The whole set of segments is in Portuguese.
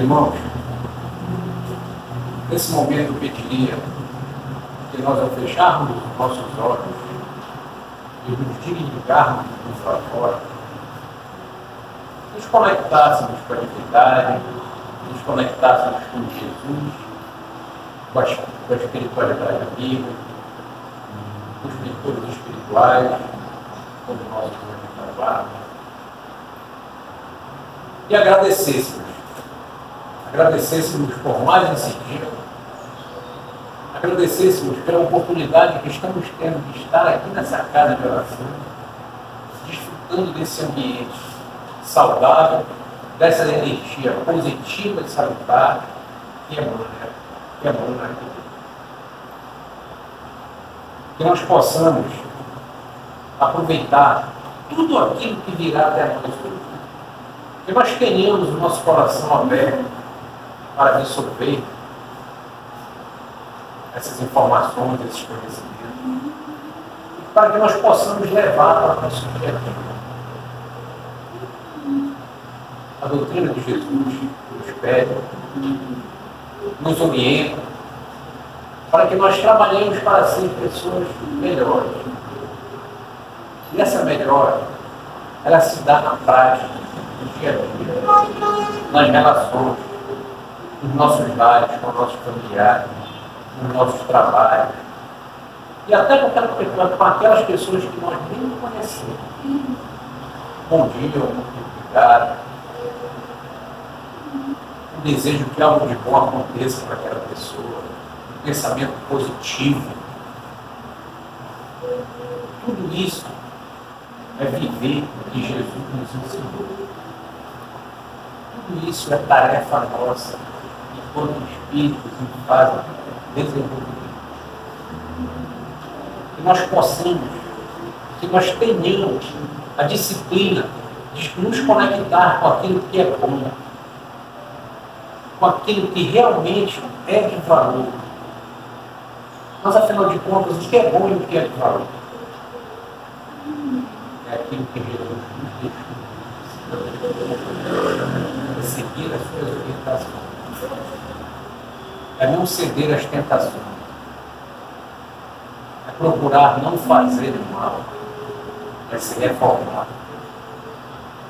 irmãos, nesse momento eu pediria que nós, ao fecharmos os nossos olhos e nos desligarmos uns lá fora, nos conectássemos com a divindade, nos conectássemos com Jesus, com a espiritualidade amiga, com os mentores espirituais, com os nossos trabalhos, e agradecêssemos por mais esse dia, agradecêssemos pela oportunidade que estamos tendo de estar aqui nessa casa de oração, desfrutando desse ambiente saudável, dessa energia positiva e salutar que emana aqui. Que nós possamos aproveitar tudo aquilo que virá até nós hoje. Que nós tenhamos o nosso coração aberto para absorver essas informações, esses conhecimentos, para que nós possamos levar para a nossa vida. A doutrina de Jesus nos pede, nos orienta, para que nós trabalhemos para ser pessoas melhores. E essa melhora, ela se dá na prática, no dia a dia, nas relações, nos nossos lares, com os nossos familiares, nos nossos trabalhos, e até com aquelas pessoas que nós nem conhecemos. Bom dia, muito obrigado. Um desejo que algo de bom aconteça para aquela pessoa, um pensamento positivo. Tudo isso é viver o que Jesus nos ensinou. Tudo isso é tarefa nossa, enquanto espíritos em fase de desenvolvimento. Que nós possamos, que nós tenhamos a disciplina de nos conectar com aquilo que é bom, com aquilo que realmente é de valor. Mas, afinal de contas, o que é bom e o que é de valor? É aquilo que Jesus nos deixou. É seguir as suas orientações. É não ceder às tentações. É procurar não fazer o mal. É se reformar.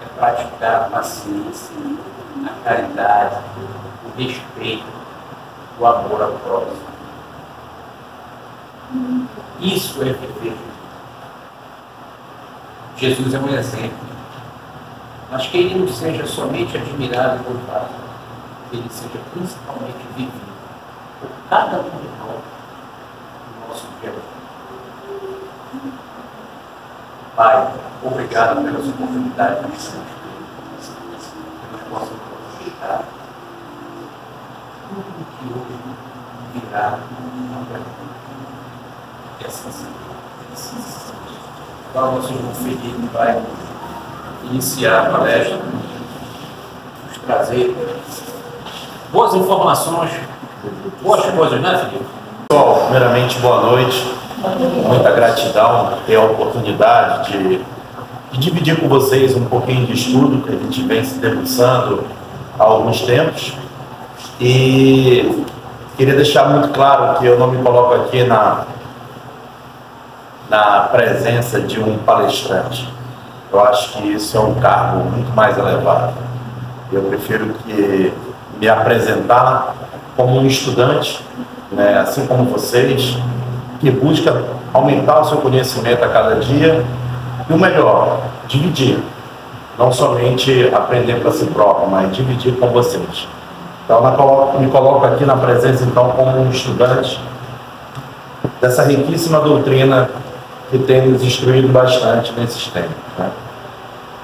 É praticar a paciência, a caridade, o respeito, o amor ao próximo. Isso é viver. Jesus é um exemplo. Mas que ele não seja somente admirado e louvado, que ele seja principalmente vivido por cada um de nós no nosso dia a dia. Pai, obrigado pelas oportunidades que nos deu, que nós possamos aproveitar tudo que hoje virá na frente. Agora nós vamos Felipe vai iniciar a palestra, nos trazer boas informações, boas coisas, né, Felipe? Pessoal, primeiramente, boa noite. Muita gratidão ter a oportunidade de dividir com vocês um pouquinho de estudo que a gente vem se debruçando há alguns tempos. E queria deixar muito claro que eu não me coloco aqui na presença de um palestrante. Eu acho que isso é um cargo muito mais elevado. Eu prefiro me apresentar como um estudante, né, assim como vocês, que busca aumentar o seu conhecimento a cada dia e o melhor, dividir. Não somente aprender para si próprio, mas dividir com vocês. Então, me coloco aqui na presença, então, como um estudante dessa riquíssima doutrina que tem nos instruído bastante nesses tempos, né?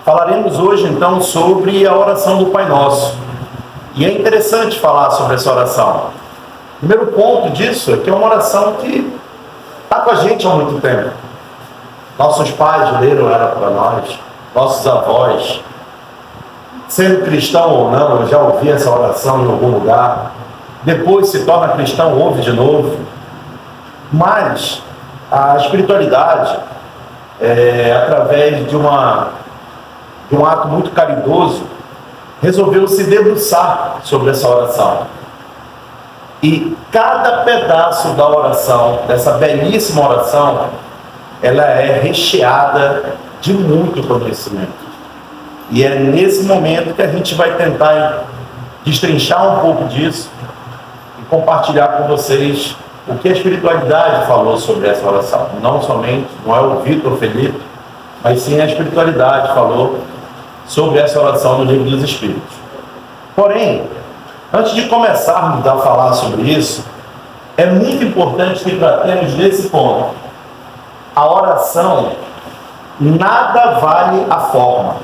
Falaremos hoje, então, sobre a oração do Pai Nosso. E é interessante falar sobre essa oração. O primeiro ponto disso é que é uma oração que está com a gente há muito tempo. Nossos pais leram ela para nós, nossos avós. Sendo cristão ou não, eu já ouvi essa oração em algum lugar. Depois se torna cristão, ouve de novo. Mas a espiritualidade, através de um ato muito caridoso, resolveu se debruçar sobre essa oração. E cada pedaço da oração, dessa belíssima oração, ela é recheada de muito conhecimento. E é nesse momento que a gente vai tentar destrinchar um pouco disso e compartilhar com vocês o que a espiritualidade falou sobre essa oração. Não somente, não é o Vitor Felipe, mas sim a espiritualidade falou sobre essa oração no Livro dos Espíritos. Porém, antes de começarmos a falar sobre isso, é muito importante que tratemos desse ponto. A oração, nada vale a forma.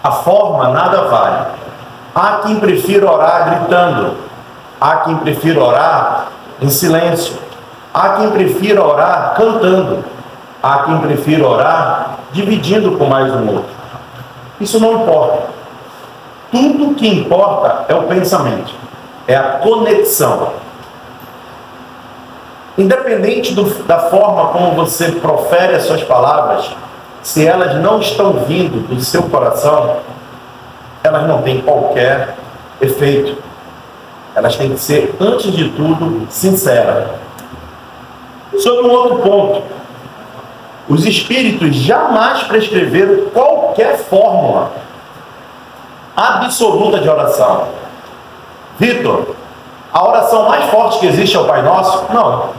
A forma nada vale. Há quem prefira orar gritando. Há quem prefira orar em silêncio. Há quem prefira orar cantando. Há quem prefira orar dividindo com mais um outro. Isso não importa. Tudo que importa é o pensamento. É a conexão. Independente da forma como você profere as suas palavras, se elas não estão vindo do seu coração, elas não têm qualquer efeito. Elas têm que ser, antes de tudo, sinceras. Sobre um outro ponto, os espíritos jamais prescreveram qualquer fórmula absoluta de oração. Vitor, a oração mais forte que existe é o Pai Nosso? Não.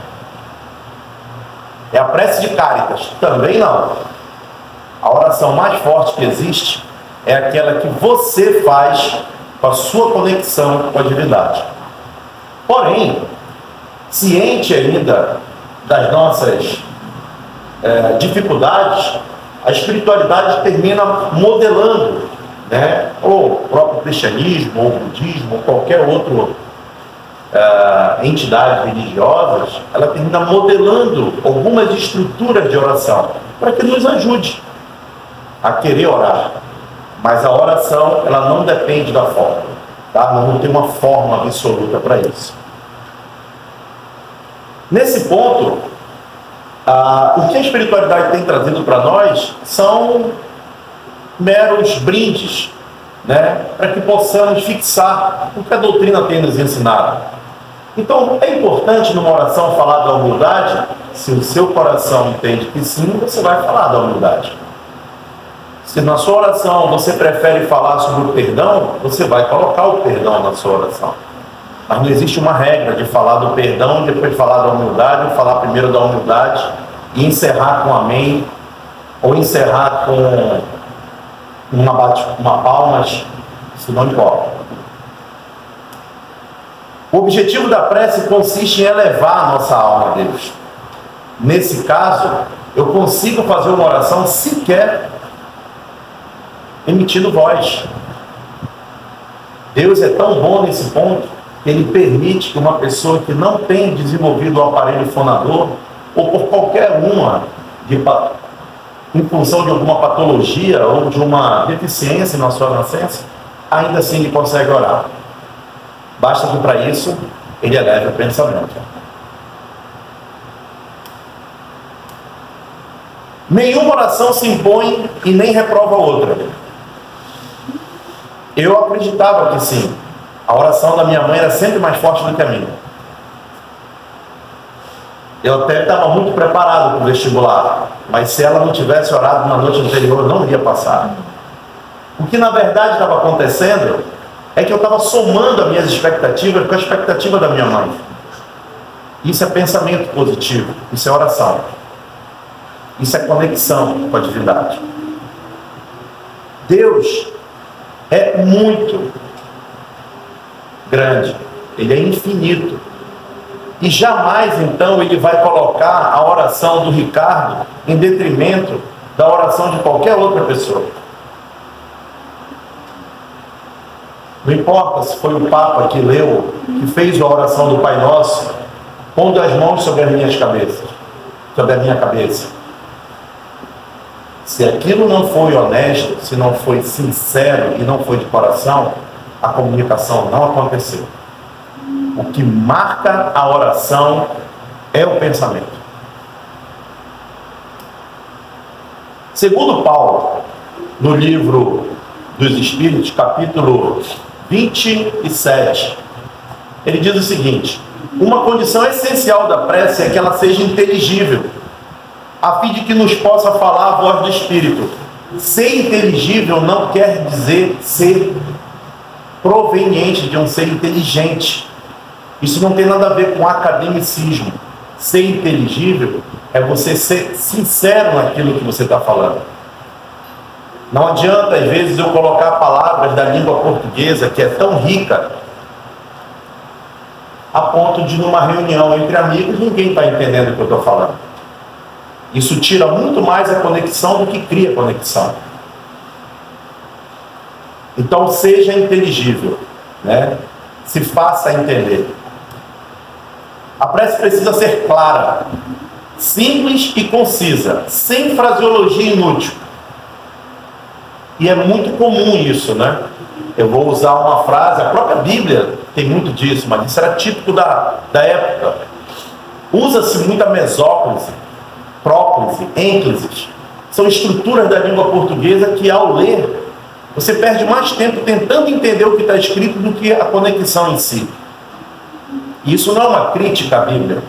É a prece de Cáritas? Também não. A oração mais forte que existe é aquela que você faz com a sua conexão com a divindade. Porém, ciente ainda das nossas dificuldades, a espiritualidade termina modelando, né? Ou o próprio cristianismo, ou o budismo, ou qualquer outra entidade religiosas, ela termina modelando algumas estruturas de oração para que nos ajude a querer orar. Mas a oração, ela não depende da forma, tá? Não tem uma forma absoluta para isso. Nesse ponto, o que a espiritualidade tem trazido para nós são meros brindes, né? Para que possamos fixar o que a doutrina tem nos ensinado. Então, é importante numa oração falar da humildade. Se o seu coração entende que sim, você vai falar da humildade. Se na sua oração você prefere falar sobre o perdão, você vai colocar o perdão na sua oração. Mas não existe uma regra de falar do perdão, depois falar da humildade, ou falar primeiro da humildade e encerrar com amém, ou encerrar com uma palmas. Isso não importa. O objetivo da prece consiste em elevar a nossa alma a Deus. Nesse caso, eu consigo fazer uma oração sequer emitindo voz. Deus é tão bom nesse ponto que Ele permite que uma pessoa que não tem desenvolvido o aparelho fonador, ou por qualquer uma, em função de alguma patologia ou de uma deficiência na sua nascença, ainda assim ele consegue orar. Basta que para isso ele eleve o pensamento. Nenhuma oração se impõe e nem reprova outra. Eu acreditava que sim. A oração da minha mãe era sempre mais forte do que a minha. Eu até estava muito preparado para o vestibular, mas se ela não tivesse orado na noite anterior, eu não ia passar. O que na verdade estava acontecendo é que eu estava somando as minhas expectativas com a expectativa da minha mãe. Isso é pensamento positivo, isso é oração. Isso é conexão com a divindade. Deus é muito grande, Ele é infinito. E jamais, então, Ele vai colocar a oração do Ricardo em detrimento da oração de qualquer outra pessoa. Não importa se foi o Papa que leu, que fez a oração do Pai Nosso, pondo as mãos sobre as minhas cabeças, sobre a minha cabeça. Se aquilo não foi honesto, se não foi sincero e não foi de coração, a comunicação não aconteceu. O que marca a oração é o pensamento. Segundo Paulo, no livro dos Espíritos, capítulo 27, ele diz o seguinte: uma condição essencial da prece é que ela seja inteligível, a fim de que nos possa falar a voz do Espírito. Ser inteligível não quer dizer ser proveniente de um ser inteligente. Isso não tem nada a ver com academicismo. Ser inteligível é você ser sincero naquilo que você está falando. Não adianta, às vezes, eu colocar palavras da língua portuguesa, que é tão rica, a ponto de, numa reunião entre amigos, ninguém está entendendo o que eu estou falando. Isso tira muito mais a conexão do que cria conexão. Então, seja inteligível, né? Se faça entender. A prece precisa ser clara, simples e concisa, sem fraseologia inútil. E é muito comum isso, né? Eu vou usar uma frase, a própria Bíblia tem muito disso, mas isso era típico da época. Usa-se muita mesóclise, próclise, ênclise. São estruturas da língua portuguesa que, ao ler, você perde mais tempo tentando entender o que está escrito do que a conexão em si. E isso não é uma crítica à Bíblia.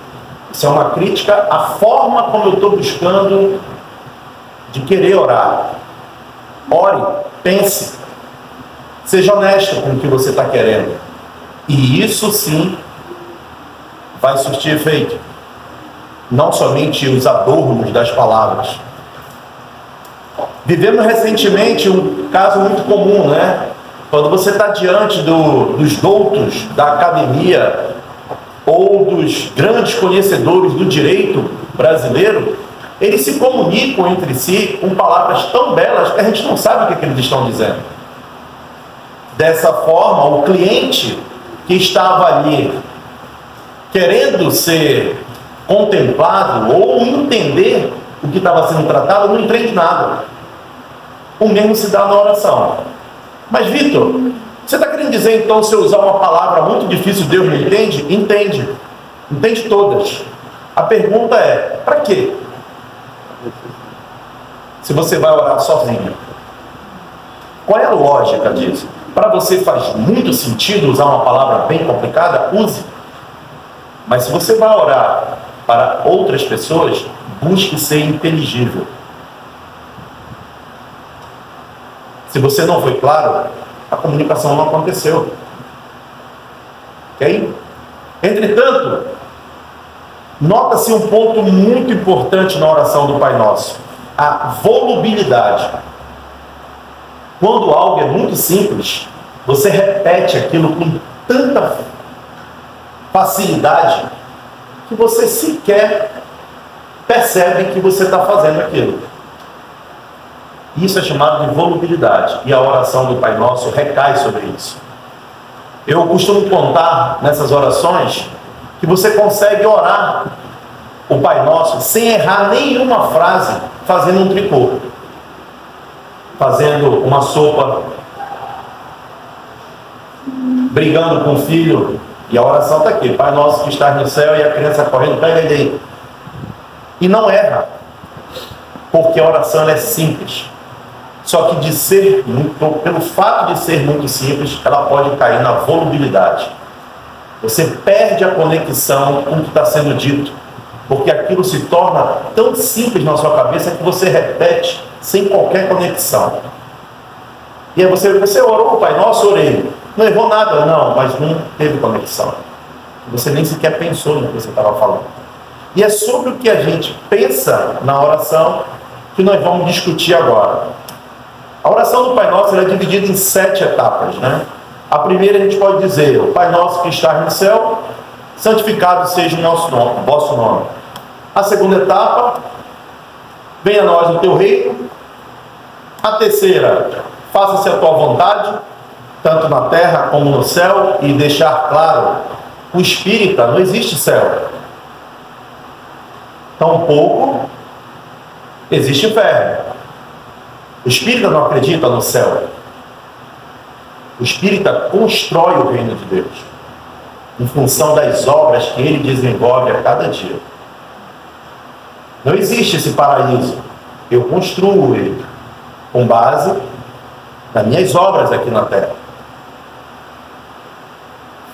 Isso é uma crítica à forma como eu estou buscando de querer orar. Ore, pense, seja honesto com o que você está querendo. E isso sim vai surtir efeito. Não somente os adornos das palavras. Vivemos recentemente um caso muito comum, né? Quando você está diante dos doutos da academia ou dos grandes conhecedores do direito brasileiro, eles se comunicam entre si com palavras tão belas que a gente não sabe o que eles estão dizendo. Dessa forma, o cliente que estava ali querendo ser contemplado ou entender o que estava sendo tratado, não entende nada. O mesmo se dá na oração. Mas, Vitor, você está querendo dizer, então, se eu usar uma palavra muito difícil, Deus não entende? Entende. Entende todas. A pergunta é, para quê? Se você vai orar sozinho. Qual é a lógica disso? Para você faz muito sentido usar uma palavra bem complicada? Use. Mas se você vai orar para outras pessoas, busque ser inteligível. Se você não foi claro, a comunicação não aconteceu. Ok? Entretanto, nota-se um ponto muito importante na oração do Pai Nosso: a volubilidade. Quando algo é muito simples, você repete aquilo com tanta facilidade que você sequer percebe que você está fazendo aquilo. Isso é chamado de volubilidade, e a oração do Pai Nosso recai sobre isso. Eu costumo contar nessas orações que você consegue orar o Pai Nosso sem errar nenhuma frase, fazendo um tricô, fazendo uma sopa, brigando com o filho, e a oração está aqui: Pai Nosso que estás no céu, e a criança correndo, pega ele aí. E não erra, porque a oração é simples. Só que pelo fato de ser muito simples, ela pode cair na volubilidade. Você perde a conexão com o que está sendo dito, porque aquilo se torna tão simples na sua cabeça que você repete sem qualquer conexão. E aí você orou, Pai Nosso, orei. Não errou nada, não, mas não teve conexão. Você nem sequer pensou no que você estava falando. E é sobre o que a gente pensa na oração que nós vamos discutir agora. A oração do Pai Nosso é dividida em 7 etapas, né? A primeira a gente pode dizer: o Pai Nosso que estás no céu, santificado seja o vosso nome. A segunda etapa: venha a nós o teu reino. A terceira: faça-se a tua vontade, tanto na terra como no céu. E deixar claro, o espírita não existe céu. Tampouco existe inferno. O espírita não acredita no céu. O espírita constrói o reino de Deus em função das obras que ele desenvolve a cada dia. Não existe esse paraíso. Eu construo ele com base das minhas obras aqui na terra.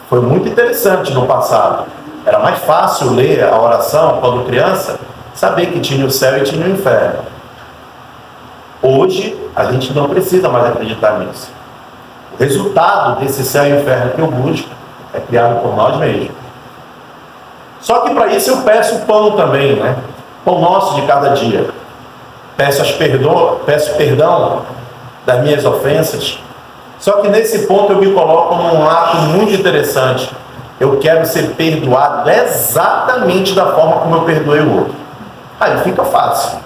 Foi muito interessante no passado. Era mais fácil ler a oração quando criança, saber que tinha o céu e tinha o inferno. Hoje, a gente não precisa mais acreditar nisso. O resultado desse céu e inferno que eu busco é criado por nós mesmos. Só que para isso eu peço pão também, né? Pão nosso de cada dia. Peço perdão das minhas ofensas. Só que nesse ponto eu me coloco num ato muito interessante. Eu quero ser perdoado exatamente da forma como eu perdoei o outro. Aí fica fácil.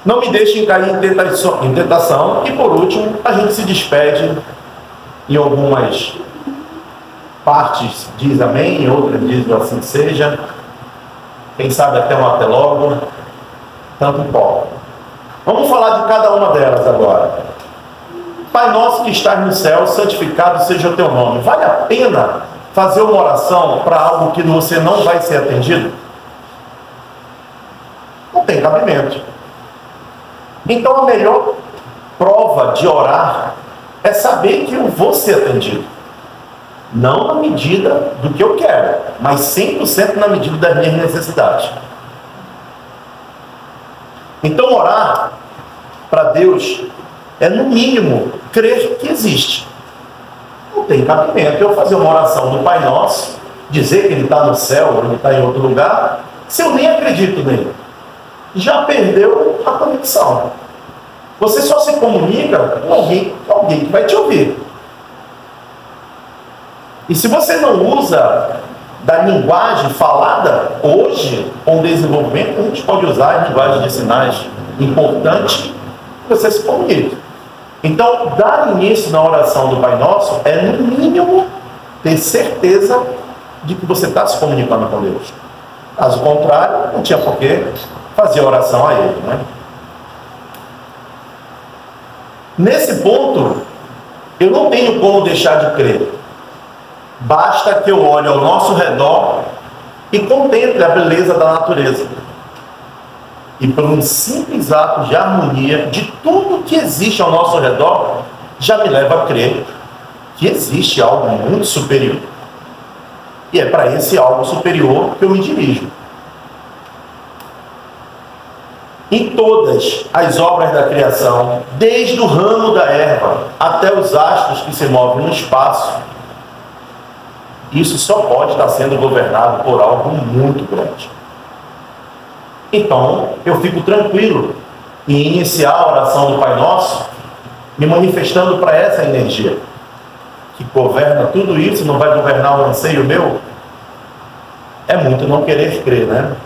Não me deixem cair em tentação. E por último, a gente se despede. Em algumas partes diz amém, em outras diz assim seja. Quem sabe até um até logo. Tanto importa. Vamos falar de cada uma delas agora. Pai nosso que estás no céu, santificado seja o teu nome. Vale a pena fazer uma oração para algo que você não vai ser atendido? Não tem cabimento. Então a melhor prova de orar é saber que eu vou ser atendido. Não na medida do que eu quero, mas 100% na medida das minhas necessidades. Então orar para Deus é, no mínimo, crer que existe. Não tem cabimento eu fazer uma oração do Pai Nosso, dizer que Ele está no céu ou Ele está em outro lugar, se eu nem acredito nele. Já perdeu a conexão. Você só se comunica com alguém que vai te ouvir. E se você não usa da linguagem falada, hoje, com o desenvolvimento, a gente pode usar a linguagem de sinais importante que você se comunique. Então, dar início na oração do Pai Nosso é, no mínimo, ter certeza de que você está se comunicando com Deus. Caso contrário, não tinha por que fazer oração a Ele, né? Nesse ponto, eu não tenho como deixar de crer. Basta que eu olhe ao nosso redor e contemple a beleza da natureza. E por um simples ato de harmonia de tudo que existe ao nosso redor, já me leva a crer que existe algo muito superior. E é para esse algo superior que eu me dirijo. Em todas as obras da criação, desde o ramo da erva até os astros que se movem no espaço, isso só pode estar sendo governado por algo muito grande. Então, eu fico tranquilo em iniciar a oração do Pai Nosso, me manifestando para essa energia, que governa tudo isso, não vai governar o anseio meu? É muito não querer crer, né?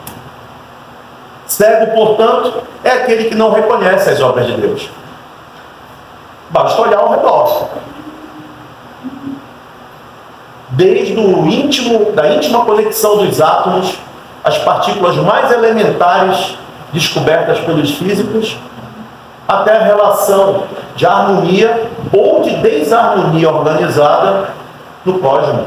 Cego, portanto, é aquele que não reconhece as obras de Deus. Basta olhar ao redor. Desde da íntima conexão dos átomos, as partículas mais elementares descobertas pelos físicos, até a relação de harmonia ou de desarmonia organizada no cosmos.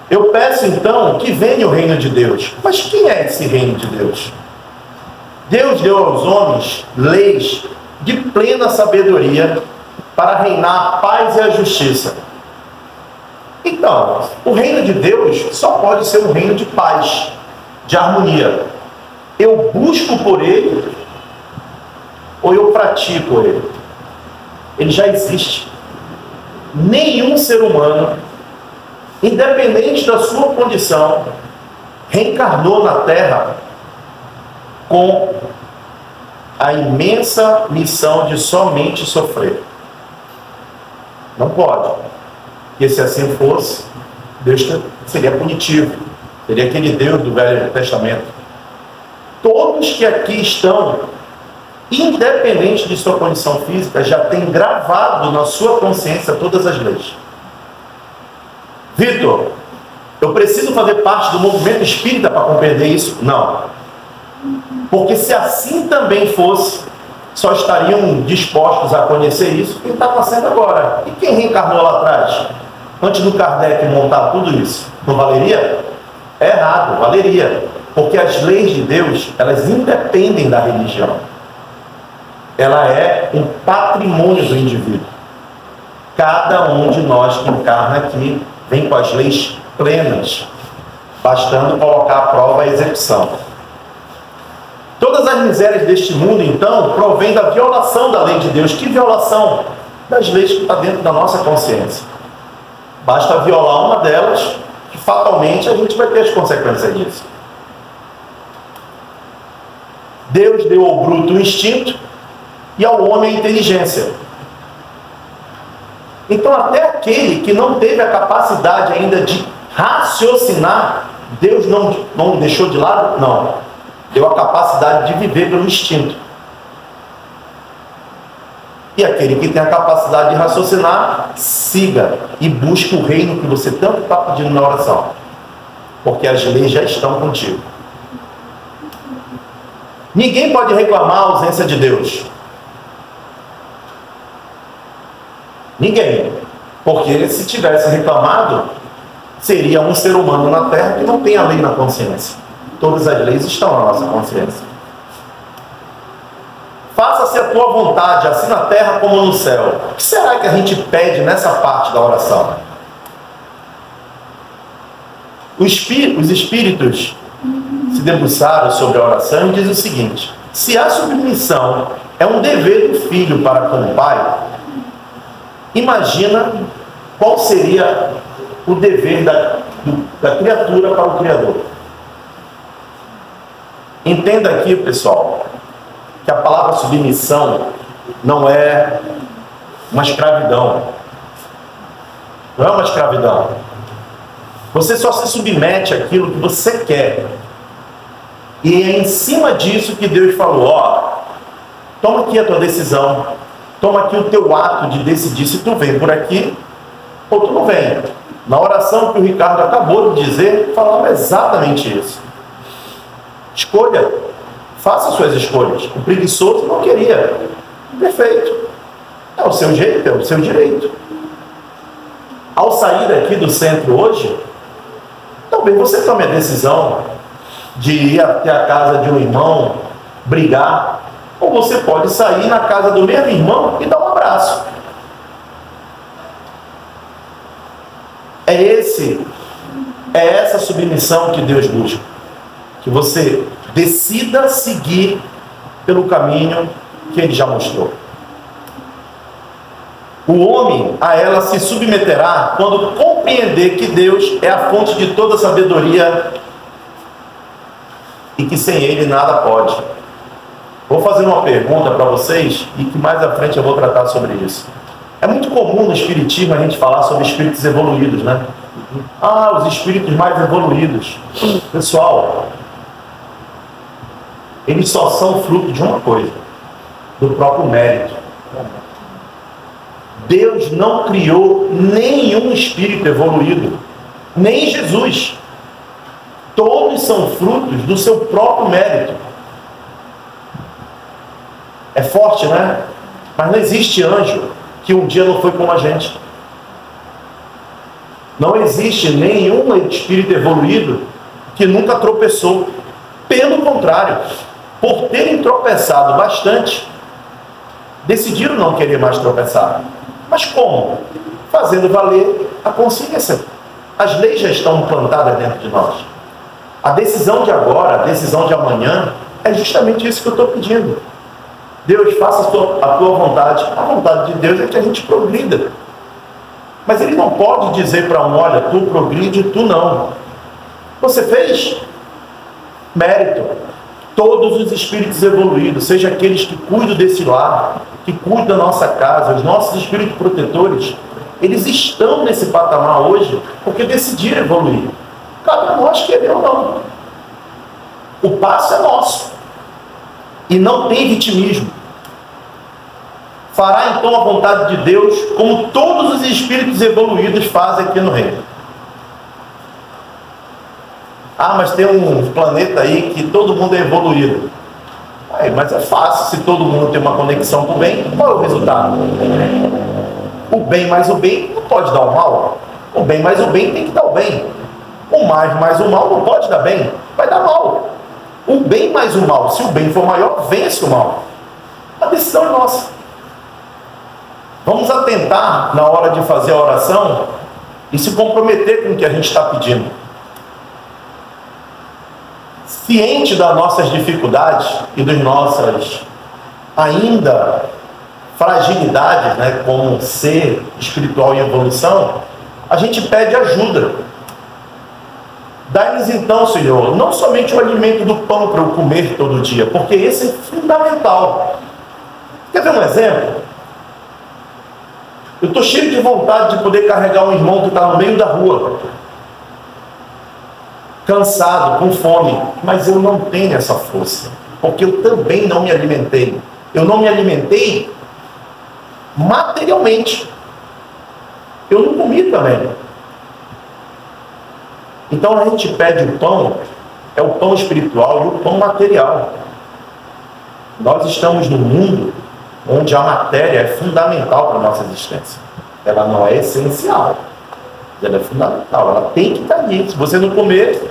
Eu peço então que venha o reino de Deus. Mas quem é esse reino de Deus? Deus deu aos homens leis de plena sabedoria para reinar a paz e a justiça. Então, o reino de Deus só pode ser um reino de paz, de harmonia. Eu busco por ele ou eu pratico ele? Ele já existe. Nenhum ser humano, independente da sua condição, reencarnou na Terra com a imensa missão de somente sofrer. Não pode. Porque se assim fosse, Deus seria punitivo. Seria aquele Deus do Velho Testamento. Todos que aqui estão, independente de sua condição física, já têm gravado na sua consciência todas as leis. Vitor, eu preciso fazer parte do movimento espírita para compreender isso? Não. Porque se assim também fosse, só estariam dispostos a conhecer isso quem está acontecendo agora. E quem reencarnou lá atrás? Antes do Kardec montar tudo isso, não valeria? É errado, valeria. Porque as leis de Deus, elas independem da religião. Ela é um patrimônio do indivíduo. Cada um de nós que encarna aqui vem com as leis plenas, bastando colocar à prova a execução. Todas as misérias deste mundo, então, provêm da violação da lei de Deus. Que violação? Das leis que está dentro da nossa consciência. Basta violar uma delas, que fatalmente a gente vai ter as consequências disso. Deus deu ao bruto o instinto e ao homem a inteligência. Então, até aquele que não teve a capacidade ainda de raciocinar, Deus não deixou de lado? Não. Deu a capacidade de viver pelo instinto. E aquele que tem a capacidade de raciocinar, siga e busque o reino que você tanto está pedindo na oração. Porque as leis já estão contigo. Ninguém pode reclamar a ausência de Deus. Ninguém. Porque se tivesse reclamado, seria um ser humano na Terra que não tem a lei na consciência. Todas as leis estão na nossa consciência. Faça-se a tua vontade, assim na terra como no céu. O que será que a gente pede nessa parte da oração? Os espíritos se debruçaram sobre a oração e dizem o seguinte: se a submissão é um dever do filho para com o pai, imagina qual seria o dever da criatura para o Criador. Entenda aqui, pessoal, que a palavra submissão não é uma escravidão. Não é uma escravidão. Você só se submete àquilo que você quer. E é em cima disso que Deus falou: ó, toma aqui a tua decisão, toma aqui o teu ato de decidir se tu vem por aqui ou tu não vem. Na oração que o Ricardo acabou de dizer, falava exatamente isso. Escolha, faça suas escolhas. O preguiçoso não queria. Perfeito. É o seu jeito, é o seu direito. Ao sair daqui do centro hoje, talvez você tome a decisão de ir até a casa de um irmão, brigar, ou você pode sair na casa do mesmo irmão e dar um abraço. É essa submissão que Deus busca. Que você decida seguir pelo caminho que Ele já mostrou. O homem a ela se submeterá quando compreender que Deus é a fonte de toda sabedoria e que sem Ele nada pode. Vou fazer uma pergunta para vocês e que mais à frente eu vou tratar sobre isso. É muito comum no Espiritismo a gente falar sobre espíritos evoluídos, né? Ah, os espíritos mais evoluídos. Pessoal, eles só são fruto de uma coisa: do próprio mérito. Deus não criou nenhum espírito evoluído, nem Jesus. Todos são frutos do seu próprio mérito. É forte, né? Mas não existe anjo que um dia não foi como a gente. Não existe nenhum espírito evoluído que nunca tropeçou. Pelo contrário, por terem tropeçado bastante, decidiram não querer mais tropeçar. Mas como? Fazendo valer a consciência. As leis já estão implantadas dentro de nós. A decisão de agora, a decisão de amanhã, é justamente isso que eu estou pedindo. Deus, faça a tua vontade. A vontade de Deus é que a gente progrida. Mas Ele não pode dizer para um: olha, tu progride, tu não. Você fez? Mérito. Todos os espíritos evoluídos, seja aqueles que cuidam desse lar, que cuidam da nossa casa, os nossos espíritos protetores, eles estão nesse patamar hoje porque decidiram evoluir. Cabe a nós querer ou não. O passo é nosso. E não tem vitimismo. Fará então a vontade de Deus, como todos os espíritos evoluídos fazem aqui no reino. Ah, mas tem um planeta aí que todo mundo é evoluído. Mas é fácil, se todo mundo tem uma conexão com o bem, qual é o resultado? O bem mais o bem não pode dar o mal. O bem mais o bem tem que dar o bem. O mais mais o mal não pode dar bem, vai dar mal. O bem mais o mal. Se o bem for maior, vence o mal. A decisão é nossa. Vamos atentar na hora de fazer a oração e se comprometer com o que a gente está pedindo. Ciente das nossas dificuldades e das nossas ainda fragilidades, né, como ser espiritual em evolução, a gente pede ajuda. Dai-nos então, Senhor, não somente o alimento do pão para eu comer todo dia, porque esse é fundamental. Quer ver um exemplo? Eu estou cheio de vontade de poder carregar um irmão que está no meio da rua, cansado, com fome, mas eu não tenho essa força, porque eu também não me alimentei. Eu não me alimentei materialmente. Eu não comi também. Então a gente pede o pão, é o pão espiritual e o pão material. Nós estamos num mundo onde a matéria é fundamental para a nossa existência. Ela não é essencial, ela é fundamental, ela tem que estar ali. Se você não comer,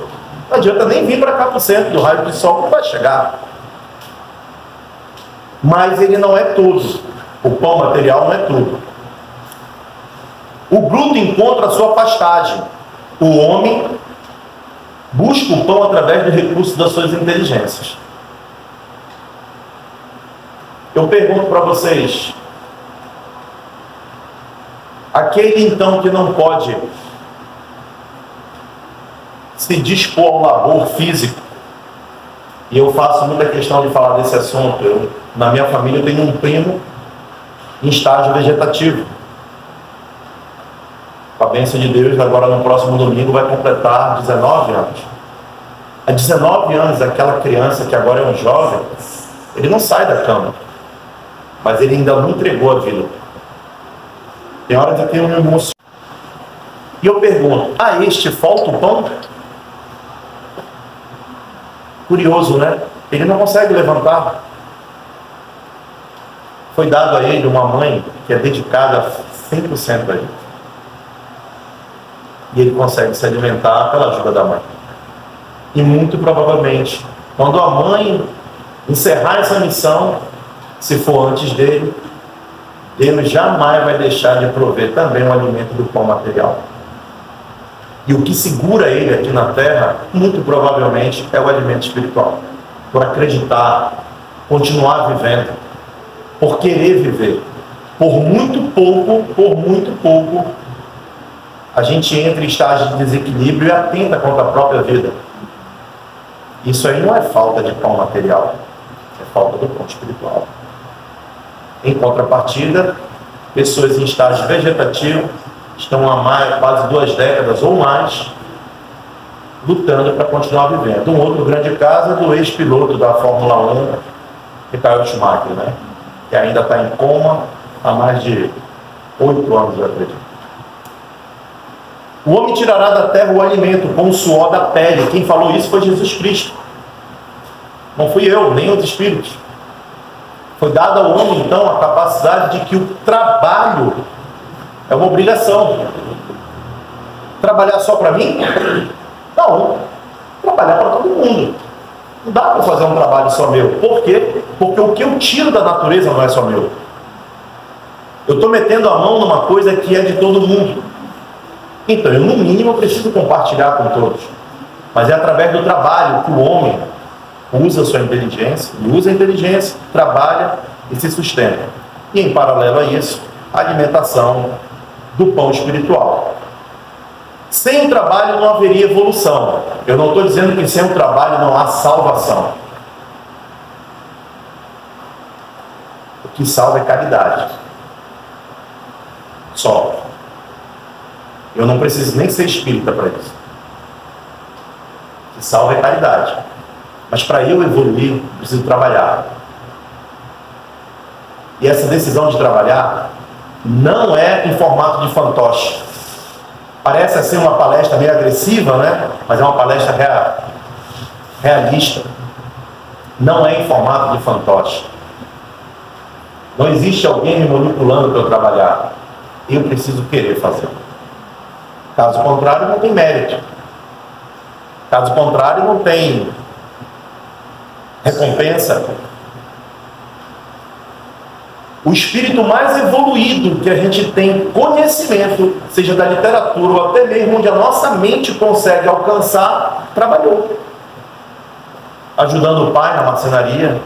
não adianta nem vir para cá para o centro do raio do sol que vai chegar. Mas ele não é tudo. O pão material não é tudo. O bruto encontra a sua pastagem. O homem busca o pão através do recurso das suas inteligências. Eu pergunto para vocês, aquele então que não pode se dispor ao labor físico, e eu faço muita questão de falar desse assunto, na minha família eu tenho um primo em estágio vegetativo. Com a bênção de Deus, agora no próximo domingo vai completar 19 anos. Há 19 anos, aquela criança que agora é um jovem, ele não sai da cama, mas ele ainda não entregou a vida. Tem hora de ter um emoção. E eu pergunto, a este falta o pão? Curioso, né? Ele não consegue levantar. Foi dado a ele uma mãe que é dedicada 100% a ele. E ele consegue se alimentar pela ajuda da mãe. E muito provavelmente, quando a mãe encerrar essa missão, se for antes dele, Deus jamais vai deixar de prover também o alimento do pão material. E o que segura ele aqui na terra, muito provavelmente, é o alimento espiritual. Por acreditar, continuar vivendo, por querer viver. Por muito pouco, a gente entra em estágio de desequilíbrio e atenta contra a própria vida. Isso aí não é falta de pão material, é falta do pão espiritual. Em contrapartida, pessoas em estágio vegetativo estão há quase 2 décadas ou mais lutando para continuar vivendo. Um outro grande caso é do ex-piloto da Fórmula 1, Michael Schumacher, né? Que ainda está em coma há mais de 8 anos, eu acredito. O homem tirará da terra o alimento com o suor da pele. Quem falou isso foi Jesus Cristo. Não fui eu, nem os espíritos. Foi dada ao homem, então, a capacidade de que o trabalho é uma obrigação. Trabalhar só para mim? Não. Trabalhar para todo mundo. Não dá para fazer um trabalho só meu. Por quê? Porque o que eu tiro da natureza não é só meu. Eu estou metendo a mão numa coisa que é de todo mundo. Então, eu, no mínimo, preciso compartilhar com todos. Mas é através do trabalho que o homem usa a sua inteligência, e usa a inteligência, trabalha e se sustenta. E, em paralelo a isso, a alimentação do pão espiritual. Sem o trabalho não haveria evolução. Eu não estou dizendo que sem o trabalho não há salvação. O que salva é caridade. Só. Eu não preciso nem ser espírita para isso. O que salva é caridade. Mas para eu evoluir, eu preciso trabalhar. E essa decisão de trabalhar não é em formato de fantoche. Parece assim uma palestra meio agressiva, né? Mas é uma palestra realista. Não é em formato de fantoche. Não existe alguém me manipulando para eu trabalhar. Eu preciso querer fazer. Caso contrário, não tem mérito. Caso contrário, não tem recompensa. O espírito mais evoluído que a gente tem conhecimento, seja da literatura ou até mesmo onde a nossa mente consegue alcançar, trabalhou. Ajudando o pai na marcenaria.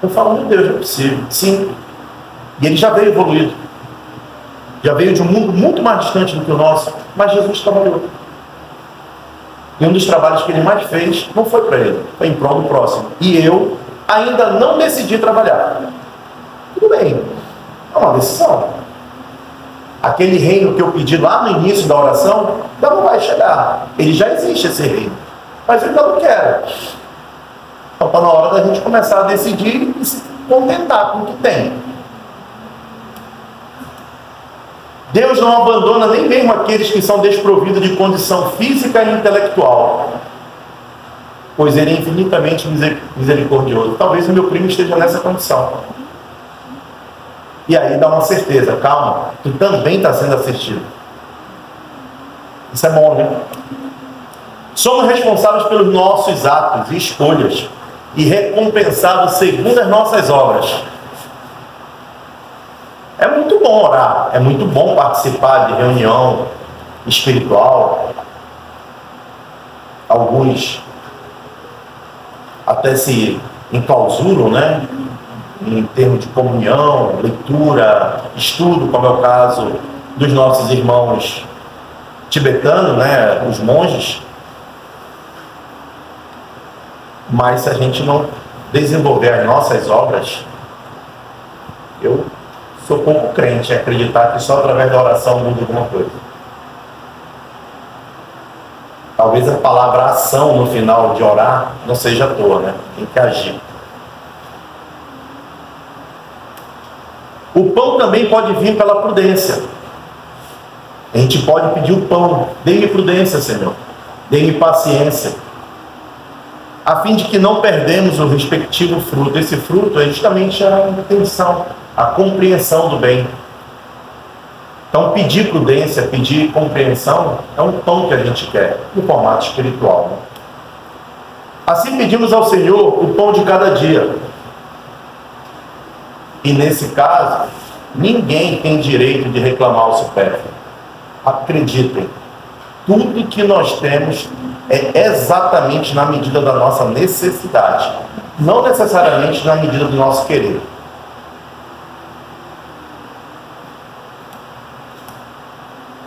Eu falo, meu Deus, não é possível. Sim. E ele já veio evoluído. Já veio de um mundo muito mais distante do que o nosso, mas Jesus trabalhou. E um dos trabalhos que ele mais fez não foi para ele, foi em prol do próximo. E eu ainda não decidi trabalhar. Tudo bem, é uma decisão. Aquele reino que eu pedi lá no início da oração, ainda não vai chegar. Ele já existe, esse reino. Mas eu ainda não quero. Então está na hora da gente começar a decidir e se contentar com o que tem. Deus não abandona nem mesmo aqueles que são desprovidos de condição física e intelectual, pois ele é infinitamente misericordioso. Talvez o meu primo esteja nessa condição. E aí dá uma certeza, calma, tu também está sendo assistido. Isso é bom, né? Somos responsáveis pelos nossos atos e escolhas e recompensados segundo as nossas obras. É muito bom orar, é muito bom participar de reunião espiritual. Alguns até se enclausuram, né? Em termos de comunhão, leitura, estudo, como é o caso dos nossos irmãos tibetanos, né? Os monges. Mas se a gente não desenvolver as nossas obras, eu sou pouco crente em acreditar que só através da oração muda alguma coisa. Talvez a palavra ação no final de orar não seja à toa, né? Tem que agir. O pão também pode vir pela prudência. A gente pode pedir o pão. Dê-me prudência, Senhor. Dê-me paciência. A fim de que não perdemos o respectivo fruto. Esse fruto é justamente a intenção, a compreensão do bem. Então, pedir prudência, pedir compreensão, é um pão que a gente quer, no formato espiritual. Né? Assim pedimos ao Senhor o pão de cada dia. E nesse caso, ninguém tem direito de reclamar o supérfluo. Acreditem, tudo que nós temos é exatamente na medida da nossa necessidade, não necessariamente na medida do nosso querer.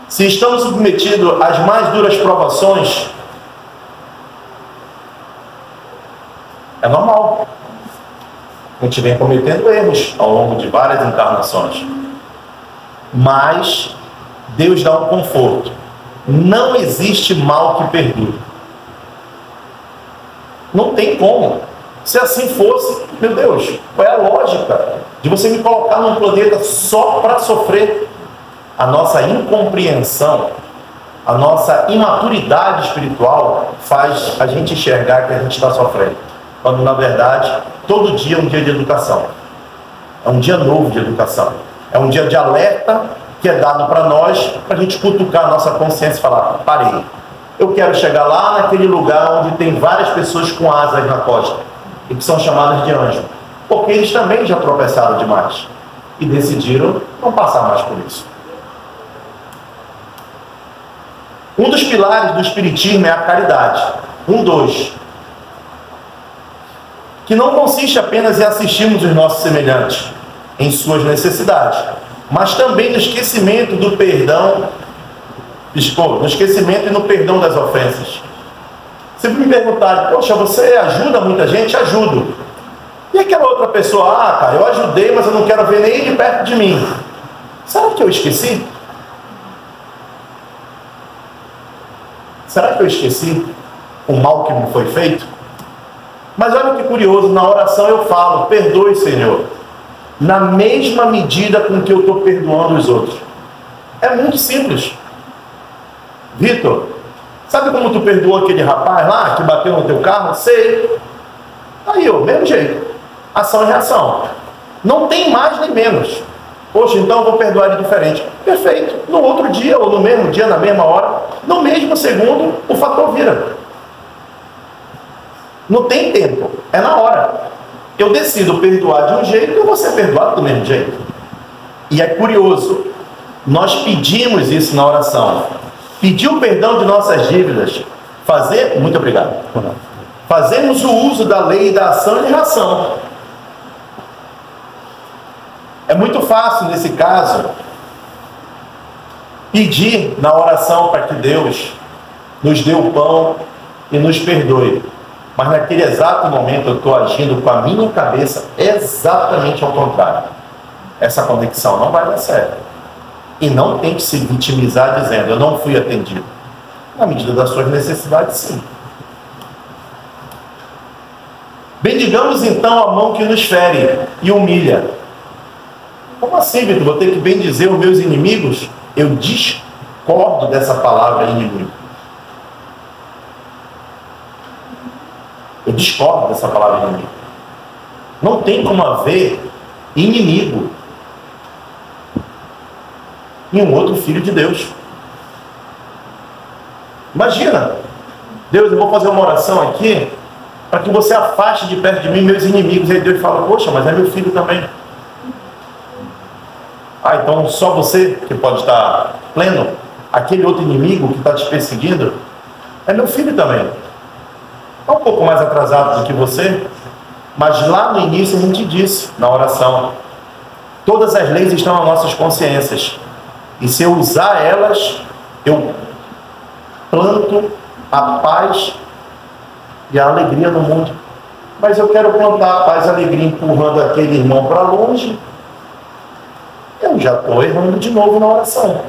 Se estamos submetidos às mais duras provações, é normal. A gente vem cometendo erros ao longo de várias encarnações. Mas Deus dá um conforto. Não existe mal que perdure. Não tem como. Se assim fosse, meu Deus, qual é a lógica de você me colocar num planeta só para sofrer? A nossa incompreensão, a nossa imaturidade espiritual faz a gente enxergar que a gente está sofrendo. Quando, na verdade, todo dia é um dia de educação. É um dia novo de educação. É um dia de alerta que é dado para nós, para a gente cutucar a nossa consciência e falar, parei. Eu quero chegar lá naquele lugar onde tem várias pessoas com asas na costa, e que são chamadas de anjo. Porque eles também já tropeçaram demais. E decidiram não passar mais por isso. Um dos pilares do Espiritismo é a caridade. 2. Que não consiste apenas em assistirmos os nossos semelhantes em suas necessidades, mas também no esquecimento do perdão, no esquecimento e no perdão das ofensas. Se me perguntarem, poxa, você ajuda muita gente? Ajudo. E aquela outra pessoa, cara, eu ajudei, mas eu não quero ver nem ele perto de mim. Será que eu esqueci? Será que eu esqueci o mal que me foi feito? Mas olha que curioso, na oração eu falo, perdoe, Senhor, na mesma medida com que eu estou perdoando os outros. É muito simples. Vitor, sabe como tu perdoou aquele rapaz lá que bateu no teu carro? Sei. Aí, ó, mesmo jeito. Ação e reação. Não tem mais nem menos. Poxa, então eu vou perdoar ele diferente. Perfeito. No outro dia, ou no mesmo dia, na mesma hora, no mesmo segundo, o fator vira. Não tem tempo, é na hora. Eu decido perdoar de um jeito e eu vou ser perdoado do mesmo jeito. E é curioso, nós pedimos isso na oração. Pedir o perdão de nossas dívidas, muito obrigado. Fazemos o uso da lei da ação e reação. É muito fácil, nesse caso, pedir na oração para que Deus nos dê o pão e nos perdoe. Mas naquele exato momento eu estou agindo com a minha cabeça exatamente ao contrário. Essa conexão não vai dar certo. E não tente se vitimizar dizendo, eu não fui atendido. Na medida das suas necessidades, sim. Bendigamos então a mão que nos fere e humilha. Como assim, Vitor? Vou ter que bendizer os meus inimigos? Eu discordo dessa palavra inimigo. Eu discordo dessa palavra inimigo. Não tem como haver inimigo em um outro filho de Deus. Imagina, Deus, eu vou fazer uma oração aqui para que você afaste de perto de mim meus inimigos. Aí Deus fala, poxa, mas é meu filho também. Ah, então só você que pode estar pleno? Aquele outro inimigo que está te perseguindo é meu filho também. Está um pouco mais atrasado do que você, mas lá no início a gente disse, na oração, todas as leis estão nas nossas consciências. E se eu usar elas, eu planto a paz e a alegria no mundo. Mas eu quero plantar a paz e a alegria empurrando aquele irmão para longe. Eu já estou errando de novo na oração.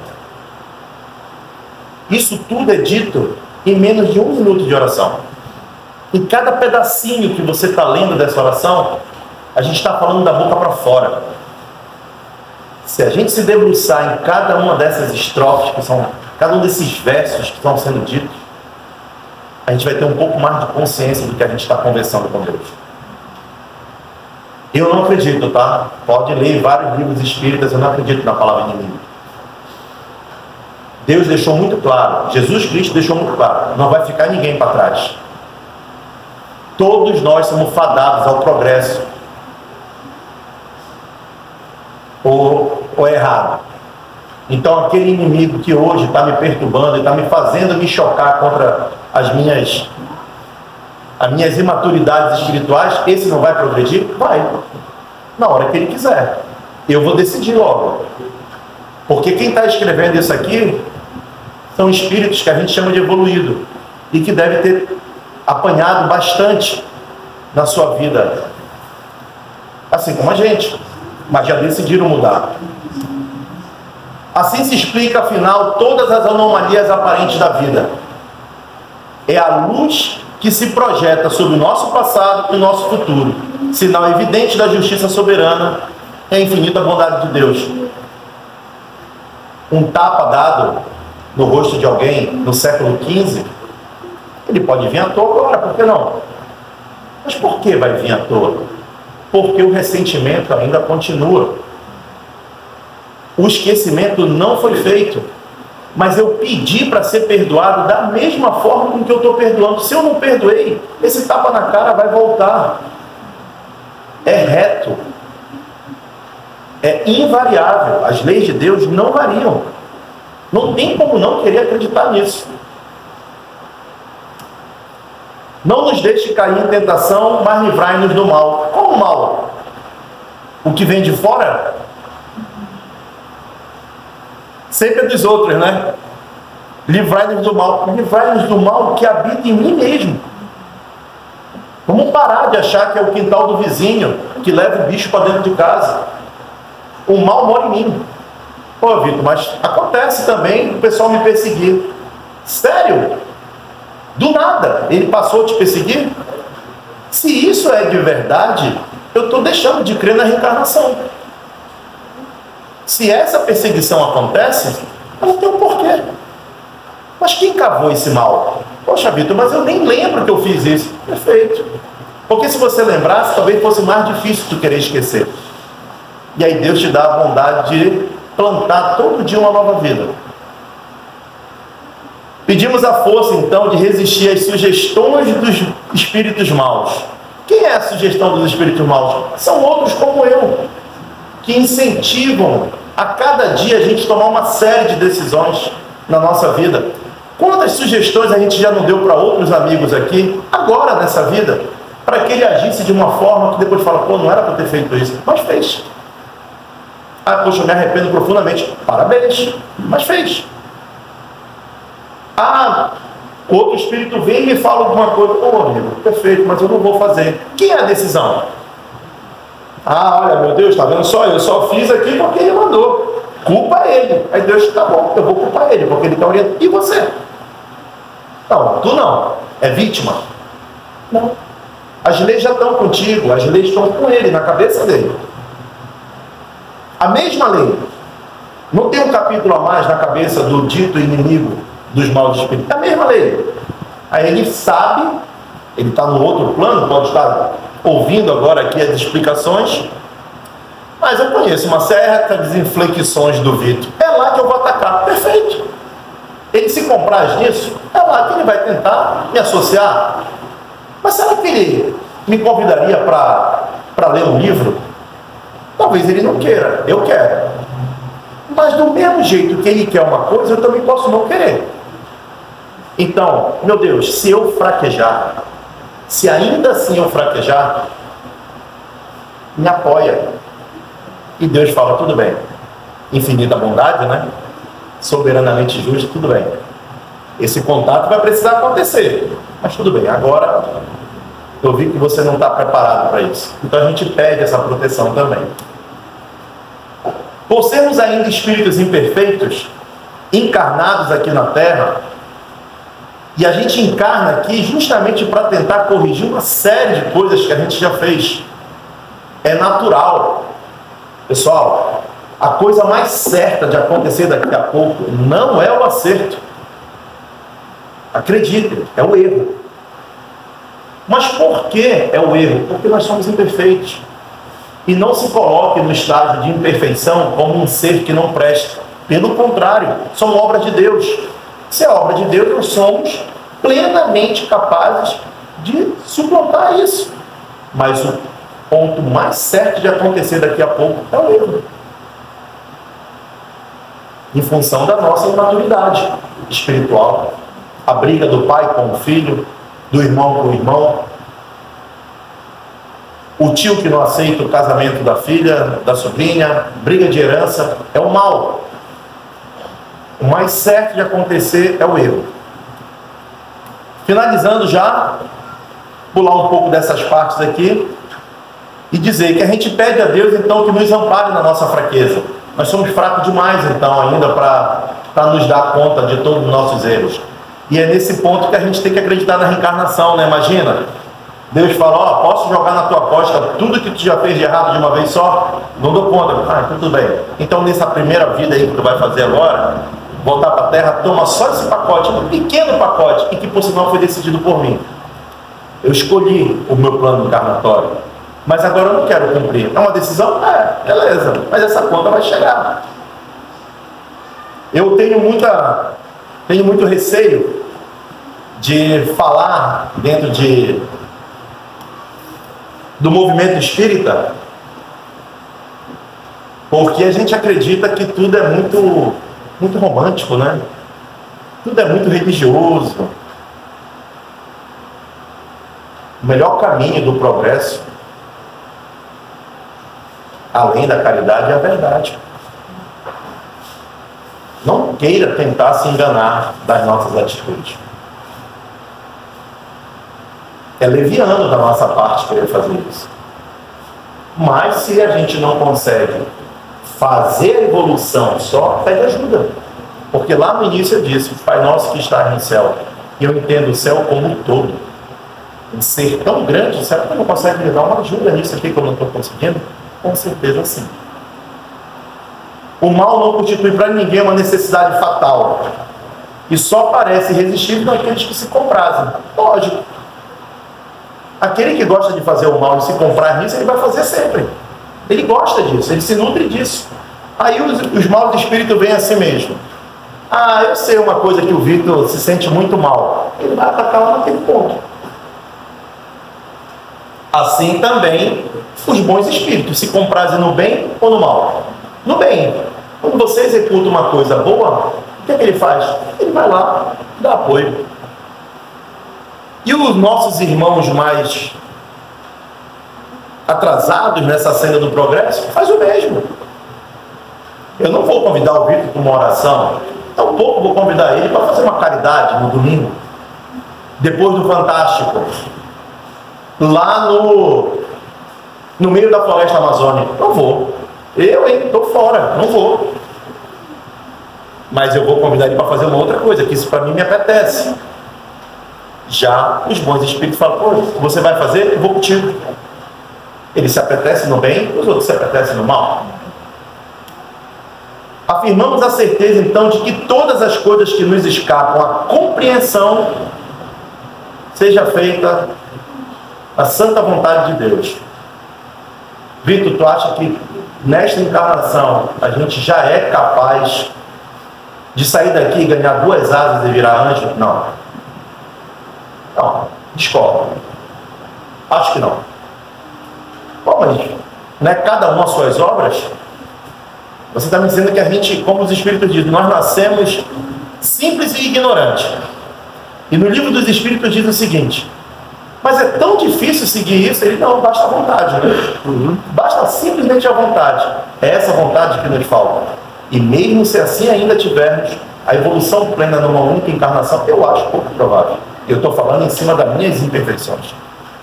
Isso tudo é dito em menos de 1 minuto de oração. Em cada pedacinho que você está lendo dessa oração, a gente está falando da boca para fora. Se a gente se debruçar em cada uma dessas estrofes, cada um desses versos que estão sendo ditos, a gente vai ter um pouco mais de consciência do que a gente está conversando com Deus. Eu não acredito, tá? Pode ler vários livros espíritas, eu não acredito na palavra inimigo. Deus deixou muito claro, Jesus Cristo deixou muito claro, não vai ficar ninguém para trás. Todos nós somos fadados ao progresso. Ou errado. Então aquele inimigo que hoje está me perturbando e está me fazendo me chocar contra as minhas imaturidades espirituais, esse não vai progredir? Vai. Na hora que ele quiser. Eu vou decidir logo. Porque quem está escrevendo isso aqui são espíritos que a gente chama de evoluído e que deve ter apanhado bastante na sua vida. Assim como a gente. Mas já decidiram mudar. Assim se explica, afinal, todas as anomalias aparentes da vida. É a luz que se projeta sobre o nosso passado e o nosso futuro, sinal evidente da justiça soberana e a infinita bondade de Deus. Um tapa dado no rosto de alguém no século XV, ele pode vir à toa agora, por que não? Mas por que vai vir à toa? Porque o ressentimento ainda continua. O esquecimento não foi feito. Mas eu pedi para ser perdoado da mesma forma com que eu estou perdoando. Se eu não perdoei, esse tapa na cara vai voltar. É reto. É invariável. As leis de Deus não variam. Não tem como não querer acreditar nisso. Não nos deixe cair em tentação, mas livrai-nos do mal. Qual o mal? O que vem de fora? Sempre é dos outros, né? Livrai-nos do mal. Livrai-nos do mal que habita em mim mesmo. Vamos parar de achar que é o quintal do vizinho que leva o bicho para dentro de casa. O mal mora em mim. Pô, Vitor, mas acontece também o pessoal me perseguir. Sério? Do nada, ele passou a te perseguir? Se isso é de verdade, eu estou deixando de crer na reencarnação. Se essa perseguição acontece, ela tem um porquê. Mas quem cavou esse mal? Poxa, Vitor, mas eu nem lembro que eu fiz isso. Perfeito. Porque se você lembrasse, talvez fosse mais difícil tu querer esquecer. E aí Deus te dá a bondade de plantar todo dia uma nova vida. Pedimos a força, então, de resistir às sugestões dos espíritos maus. Quem é a sugestão dos espíritos maus? São outros como eu, que incentivam a cada dia a gente tomar uma série de decisões na nossa vida. Quantas sugestões a gente já não deu para outros amigos aqui, agora nessa vida, para que ele agisse de uma forma que depois fala, pô, não era para ter feito isso, mas fez. Ah, poxa, eu me arrependo profundamente. Parabéns, mas fez. Ah, outro espírito vem e me fala alguma coisa. Pô, amigo, perfeito, mas eu não vou fazer. Quem é a decisão? Ah, olha, meu Deus, está vendo só? Eu só fiz aqui porque ele mandou. Culpa ele. Aí Deus, tá bom, eu vou culpar ele, porque ele está orientando. E você? Não, tu não. É vítima? Não. As leis já estão contigo, as leis estão com ele, na cabeça dele. A mesma lei. Não tem um capítulo a mais na cabeça do dito inimigo dos maus espíritos. É a mesma lei. Aí ele sabe, ele está no outro plano, pode estar ouvindo agora aqui as explicações, mas eu conheço uma certa desinflexões do Vitor. É lá que eu vou atacar. Perfeito. Ele se comprar nisso, é lá que ele vai tentar me associar. Mas será que ele me convidaria para ler um livro? Talvez ele não queira, eu quero. Mas do mesmo jeito que ele quer uma coisa, eu também posso não querer. Então, meu Deus, se eu fraquejar, se ainda assim eu fraquejar, me apoia. E Deus fala, tudo bem. Infinita bondade, né? Soberanamente justo, tudo bem. Esse contato vai precisar acontecer. Mas tudo bem, agora eu vi que você não está preparado para isso. Então a gente pede essa proteção também. Por sermos ainda espíritos imperfeitos, encarnados aqui na Terra, e a gente encarna aqui justamente para tentar corrigir uma série de coisas que a gente já fez. É natural. Pessoal, a coisa mais certa de acontecer daqui a pouco não é o acerto. Acreditem, é o erro. Mas por que é o erro? Porque nós somos imperfeitos. E não se coloque no estágio de imperfeição como um ser que não presta. Pelo contrário, somos obra de Deus. Se é obra de Deus, nós somos plenamente capazes de suplantar isso. Mas o ponto mais certo de acontecer daqui a pouco é o erro. Em função da nossa imaturidade espiritual. A briga do pai com o filho, do irmão com o irmão, o tio que não aceita o casamento da filha, da sobrinha, briga de herança, é o mal. O mais certo de acontecer é o erro. Finalizando já, pular um pouco dessas partes aqui e dizer que a gente pede a Deus então que nos ampare na nossa fraqueza. Nós somos fracos demais então ainda para nos dar conta de todos os nossos erros. E é nesse ponto que a gente tem que acreditar na reencarnação, né? Imagina, Deus fala, ó, posso jogar na tua costa tudo que tu já fez de errado de uma vez só? Não dou conta. Ah, tudo bem. Então nessa primeira vida aí que tu vai fazer agora, voltar para a Terra, toma só esse pacote, um pequeno pacote, e que por sinal foi decidido por mim. Eu escolhi o meu plano encarnatório, mas agora eu não quero cumprir. É uma decisão? É, beleza, mas essa conta vai chegar. Eu tenho muito receio de falar dentro do movimento espírita, porque a gente acredita que tudo é muito romântico, né? Tudo é muito religioso. O melhor caminho do progresso, além da caridade, é a verdade. Não queira tentar se enganar das nossas atitudes. É leviano da nossa parte querer fazer isso. Mas se a gente não consegue fazer a evolução só, pede ajuda. Porque lá no início eu disse, Pai nosso que está no céu, e eu entendo o céu como um todo. Um ser tão grande, será que não consegue me dar uma ajuda nisso aqui que eu não estou conseguindo? Com certeza sim. O mal não constitui para ninguém uma necessidade fatal. E só parece irresistível naqueles que se comprazem. Lógico. Aquele que gosta de fazer o mal e se comprar nisso, ele vai fazer sempre. Ele gosta disso, ele se nutre disso. Aí os maus espíritos vêm a si mesmo. Ah, eu sei uma coisa que o Vitor se sente muito mal. Ele vai atacar lá naquele ponto. Assim também os bons espíritos se comprazem no bem ou no mal? No bem. Quando você executa uma coisa boa, o que é que ele faz? Ele vai lá, dá apoio. E os nossos irmãos mais atrasados nessa cena do progresso faz o mesmo. Eu não vou convidar o Vitor para uma oração, tampouco vou convidar ele para fazer uma caridade no domingo, depois do Fantástico, lá no meio da floresta amazônica. Não vou. Estou fora, não vou. Mas eu vou convidar ele para fazer uma outra coisa, que isso para mim me apetece. Já os bons espíritos falam, pô, você vai fazer? Eu vou contigo. Ele se apetece no bem, os outros se apetecem no mal. Afirmamos a certeza, então, de que todas as coisas que nos escapam à compreensão seja feita a santa vontade de Deus. Vitor, tu acha que nesta encarnação a gente já é capaz de sair daqui e ganhar 2 asas e virar anjo? Não. Não, discordo. Acho que não. Bom, mas não é cada uma as suas obras? Você está me dizendo que a gente, como os Espíritos dizem, nós nascemos simples e ignorantes. E no livro dos Espíritos diz o seguinte: mas é tão difícil seguir isso? Ele não, basta a vontade, né? Basta simplesmente a vontade. É essa vontade que nos falta. E mesmo se assim ainda tivermos a evolução plena numa única encarnação, eu acho pouco provável. Eu estou falando em cima das minhas imperfeições.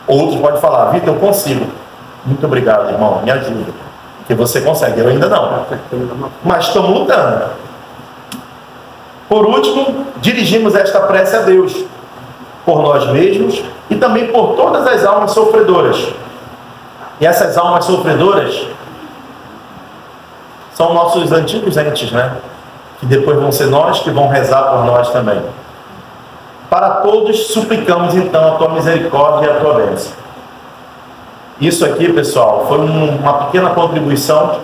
Outros podem falar, Vitor, eu consigo. Muito obrigado, irmão, me ajuda. Porque você consegue, eu ainda não. Mas estamos lutando. Por último, dirigimos esta prece a Deus, por nós mesmos e também por todas as almas sofredoras. E essas almas sofredoras são nossos antigos entes, né? Que depois vão ser nós que vão rezar por nós também. Para todos suplicamos então a tua misericórdia e a tua bênção. Isso aqui, pessoal, foi uma pequena contribuição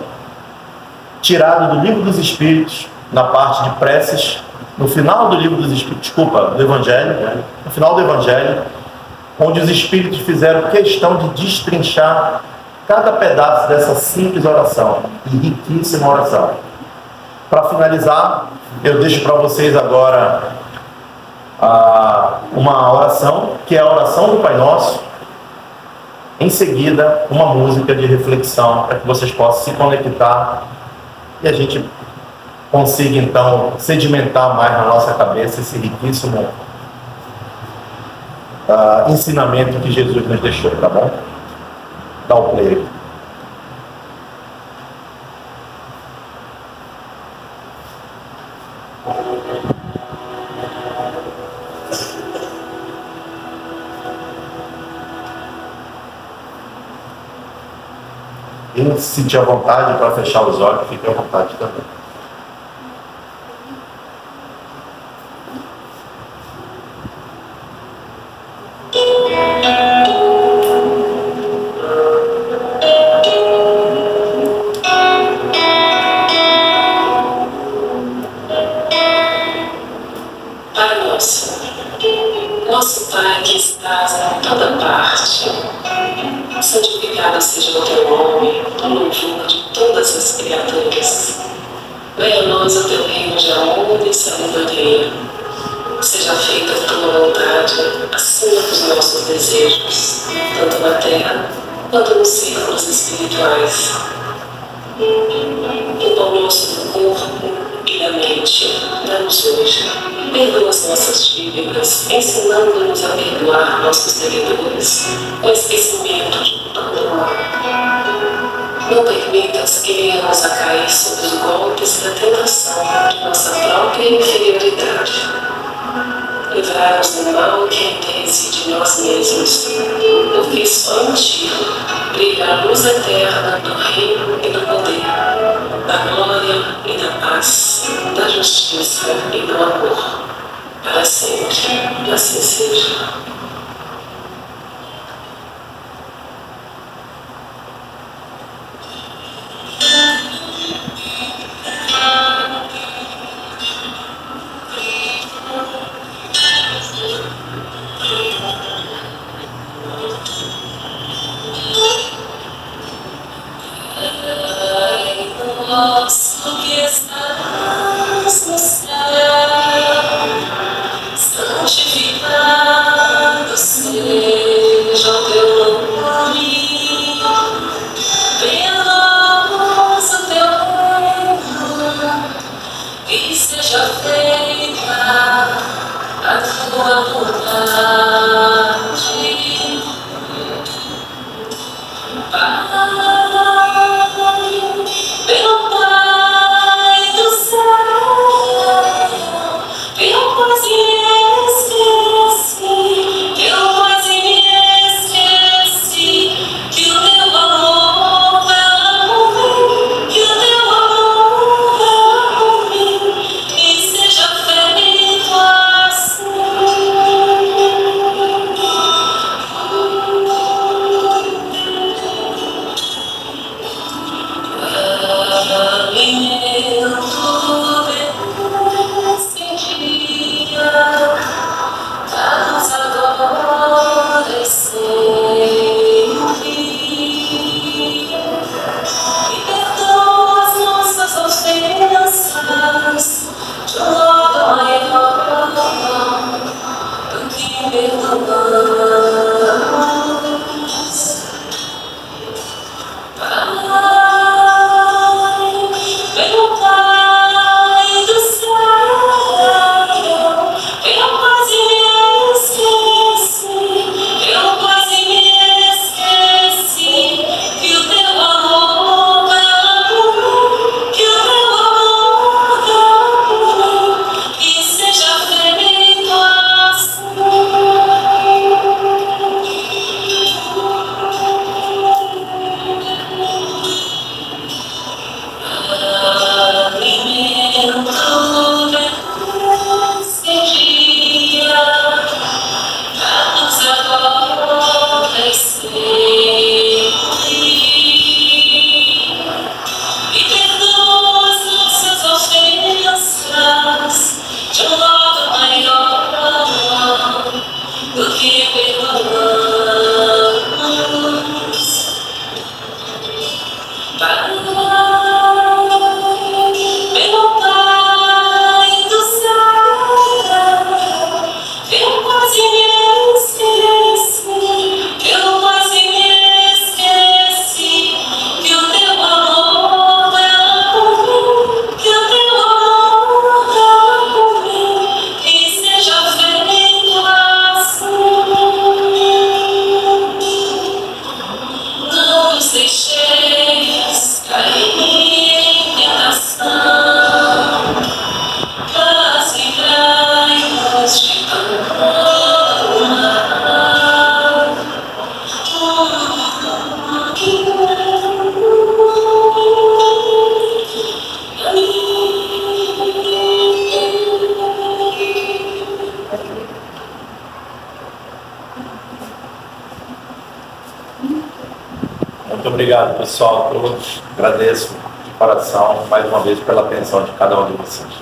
tirada do Livro dos Espíritos, na parte de preces, no final do Livro dos Espíritos, do Evangelho, no final do Evangelho, onde os Espíritos fizeram questão de destrinchar cada pedaço dessa simples oração, e riquíssima oração. Para finalizar, eu deixo para vocês agora uma oração, que é a oração do Pai Nosso. Em seguida, uma música de reflexão, para que vocês possam se conectar e a gente consiga, então, sedimentar mais na nossa cabeça esse riquíssimo ensinamento que Jesus nos deixou, tá bom? Dá o play. Quem se sentir à vontade para fechar os olhos, fique à vontade também. Pai nosso, nosso Pai que estás em toda parte, santificado seja o teu nome, no louvor de todas as criaturas. Venha a nós o teu reino de amor e sabedoria. Seja feita a tua vontade, acima dos nossos desejos, tanto na terra quanto nos círculos espirituais. O pão nosso do corpo e da mente, dá-nos hoje. Perdoa as nossas dívidas, ensinando-nos a perdoar nossos devedores, com esquecimento de todo o mal. Não permitas que venhamos a cair sob os golpes da tentação de nossa própria inferioridade. Livrai-nos do mal que é em reside de nós mesmos, porque só em ti brilha a luz eterna do reino e do poder, da glória e da paz, da justiça e do amor, para sempre. Assim seja. seja feita a tua vontade. Meu Pai do céu, eu quase me esqueci, que o teu amor vela por mim, que o teu amor vela por mim, e seja feito assim. Alimento desse dia, dá-nos agora e sempre, e perdoa as nossas ofensas de um modo maior do que perdoamos. Meu Pai do céu, eu quase me esqueci, que o teu amor vela por mim, que o teu amor vela por mim, que seja feito assim. Alimento desse dia, dá-nos agora e sempre, e perdoa as nossas ofensas de um modo maior do que perdoamos. Meu Pai do céu, eu quase me esqueci, que o teu amor vela por mim, que o teu amor vela por mim, que seja feito assim. Não nos deixeis cair em tentação, mas livrai-nos de todo mal. Muito obrigado, pessoal, a todos. Agradeço de coração mais uma vez pela atenção de cada um de vocês.